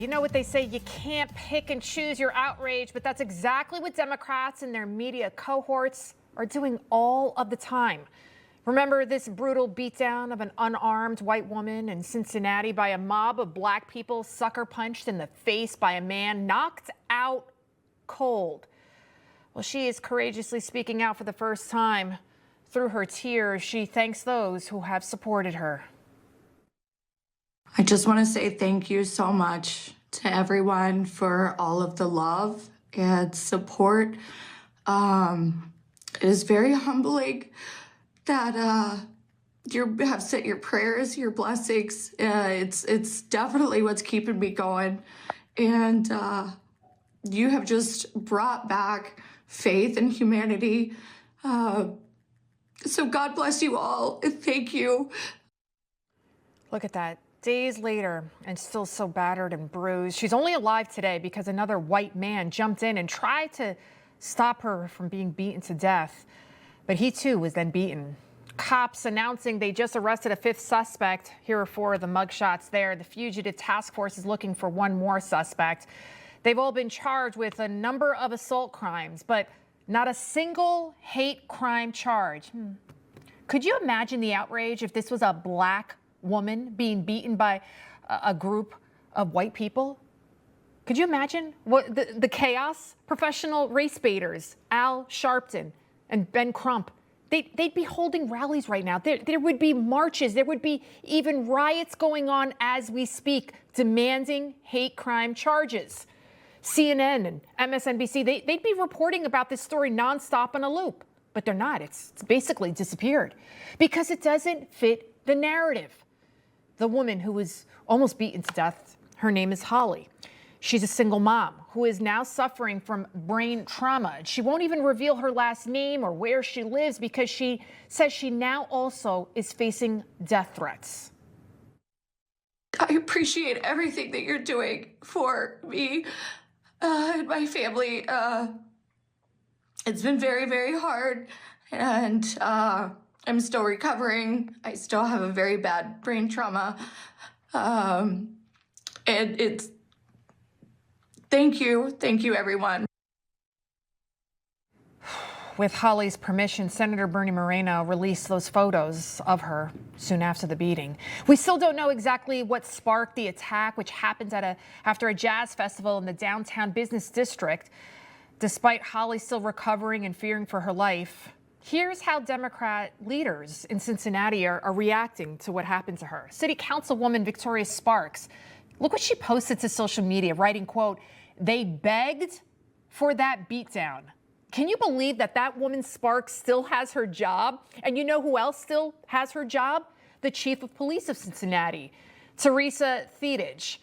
You know what they say, you can't pick and choose your outrage, but that's exactly what Democrats and their media cohorts are doing all of the time. Remember this brutal beatdown of an unarmed white woman in Cincinnati by a mob of black people, sucker punched in the face by a man knocked out cold? Well, she is courageously speaking out for the first time. Through her tears, she thanks those who have supported her. I just want to say thank you so much to everyone for all of the love and support. It is very humbling that you have sent your prayers, your blessings. It's definitely what's keeping me going. And you have just brought back faith in humanity. So God bless you all, and thank you. Look at that. Days later, and still so battered and bruised. She's only alive today because another white man jumped in and tried to stop her from being beaten to death. But he too was then beaten. Cops announcing they just arrested a fifth suspect. Here are four of the mugshots there. The fugitive task force is looking for one more suspect. They've all been charged with a number of assault crimes, but not a single hate crime charge. Could you imagine the outrage if this was a black woman being beaten by a group of white people? Could you imagine what the chaos? Professional race baiters, Al Sharpton and Ben Crump, they'd be holding rallies right now. There would be marches. There would be even riots going on as we speak, demanding hate crime charges. CNN and MSNBC, they'd be reporting about this story nonstop on a loop, but they're not. It's basically disappeared because it doesn't fit the narrative. The woman who was almost beaten to death, her name is Holly. She's a single mom who is now suffering from brain trauma. She won't even reveal her last name or where she lives because she says she now also is facing death threats. I appreciate everything that you're doing for me and my family. It's been very, very hard, and I'm still recovering. I still have a very bad brain trauma. And thank you, everyone. With Holly's permission, Senator Bernie Moreno released those photos of her soon after the beating. We still don't know exactly what sparked the attack, which happened after a jazz festival in the downtown business district. Despite Holly still recovering and fearing for her life, here's how Democrat leaders in Cincinnati are reacting to what happened to her. City Councilwoman Victoria Sparks, look what she posted to social media, writing, quote, "They begged for that beatdown." Can you believe that woman Sparks still has her job? And you know who else still has her job? The chief of police of Cincinnati, Teresa Thedage.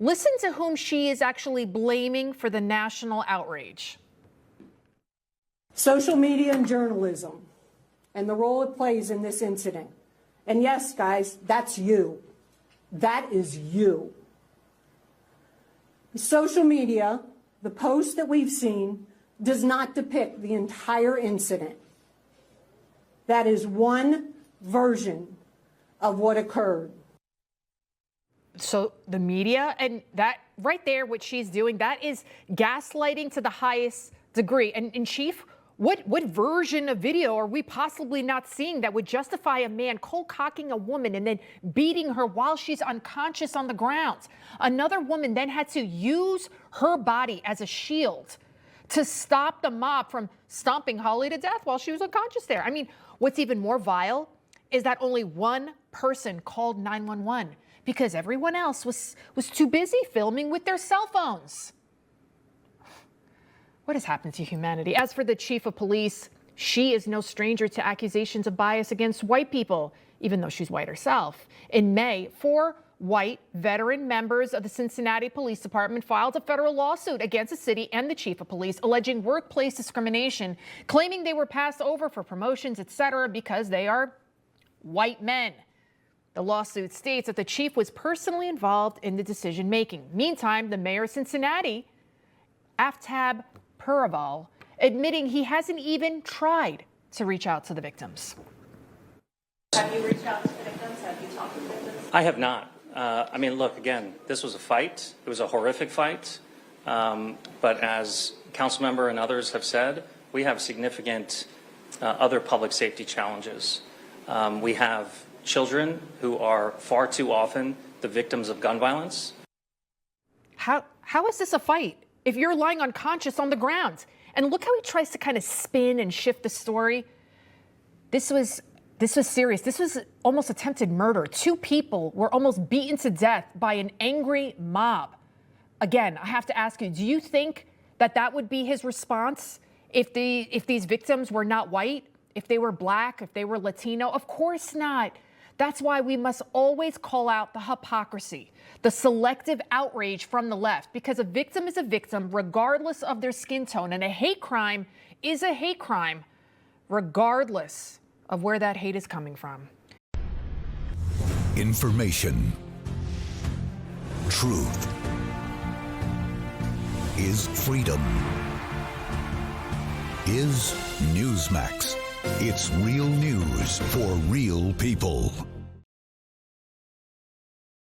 Listen to whom she is actually blaming for the national outrage. Social media and journalism and the role it plays in this incident. And yes, guys, that's you. That is you. Social media, the post that we've seen, does not depict the entire incident. That is one version of what occurred. So the media, and that right there, what she's doing, that is gaslighting to the highest degree. And Chief, what version of video are we possibly not seeing that would justify a man cold cocking a woman and then beating her while she's unconscious on the ground? Another woman then had to use her body as a shield to stop the mob from stomping Holly to death while she was unconscious there. I mean, what's even more vile is that only one person called 911 because everyone else was too busy filming with their cell phones. What has happened to humanity? As for the chief of police, she is no stranger to accusations of bias against white people, even though she's white herself. In May, 4 white veteran members of the Cincinnati Police Department filed a federal lawsuit against the city and the chief of police, alleging workplace discrimination, claiming they were passed over for promotions, etc., because they are white men. The lawsuit states that the chief was personally involved in the decision-making. Meantime, the mayor of Cincinnati, Aftab Puraval, admitting he hasn't even tried to reach out to the victims. Have you reached out to the victims? Have you talked to the victims? I have not. I mean, look, again, this was a fight. It was a horrific fight. But as Councilmember and others have said, we have significant other public safety challenges. We have children who are far too often the victims of gun violence. How is this a fight if you're lying unconscious on the ground? And look how he tries to kind of spin and shift the story. This was serious. This was almost attempted murder. 2 people were almost beaten to death by an angry mob. Again, I have to ask you, do you think that would be his response if these victims were not white, if they were black, if they were Latino? Of course not. That's why we must always call out the hypocrisy, the selective outrage from the left, because a victim is a victim regardless of their skin tone, and a hate crime is a hate crime regardless of where that hate is coming from. Information. Truth is freedom. Is Newsmax. It's real news for real people.